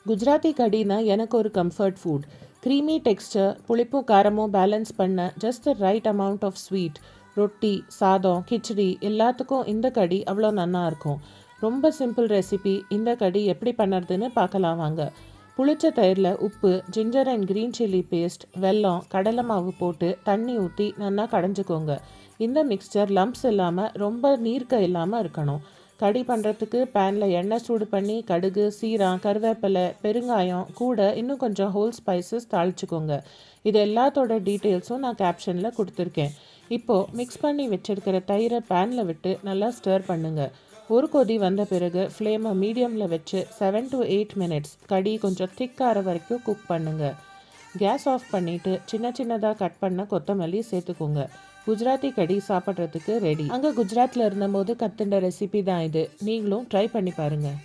குஜராத்தி கடினா எனக்கு ஒரு கம்ஃபர்ட் ஃபுட். க்ரீமி டெக்ஸ்டர், புளிப்பும் காரமும் பேலன்ஸ் பண்ண just the right amount of sweet. ரொட்டி, சாதம், கிச்சடி எல்லாத்துக்கும் இந்த கடி அவ்வளோ நல்லா இருக்கும். ரொம்ப சிம்பிள் ரெசிபி. இந்த கடி எப்படி பண்ணுறதுன்னு பார்க்கலாம் வாங்க. புளிச்ச தயிரில் உப்பு, ginger and green chilli paste, வெல்லம், கடலை மாவு போட்டு தண்ணி ஊற்றி நல்லா கடைஞ்சிக்கோங்க. இந்த மிக்ஸ்சர் லம்ப்ஸ் இல்லாமல் ரொம்ப நீர்க்க இல்லாமல் இருக்கணும். கடி பண்ணுறதுக்கு பேனில் எண்ணெய் சூடு பண்ணி கடுகு, சீரகம், கருவேப்பிலை, பெருங்காயம் கூட இன்னும் கொஞ்சம் ஹோல் ஸ்பைசஸ் தாளிச்சுக்கோங்க. இது எல்லாத்தோட டீட்டெயில்ஸும் நான் கேப்ஷனில் கொடுத்துருக்கேன். இப்போது மிக்ஸ் பண்ணி வச்சுருக்கிற தயிரை பேனில் விட்டு நல்லா ஸ்டர் பண்ணுங்கள். ஒரு கொதி வந்த பிறகு ஃப்ளேமை மீடியமில் வச்சு 7 to 8 மினிட்ஸ் கடி கொஞ்சம் திக்கார வரைக்கும் குக் பண்ணுங்கள். கேஸ் ஆஃப் பண்ணிவிட்டு சின்ன சின்னதாக கட் பண்ண கொத்தமல்லி சேர்த்துக்கோங்க. குஜராத்தி கடி சாப்பிட்றதுக்கு ரெடி. அங்கே குஜராத்தில் இருந்தபோது கற்றுண்ட ரெசிபி தான் இது. நீங்களும் ட்ரை பண்ணி பாருங்கள்.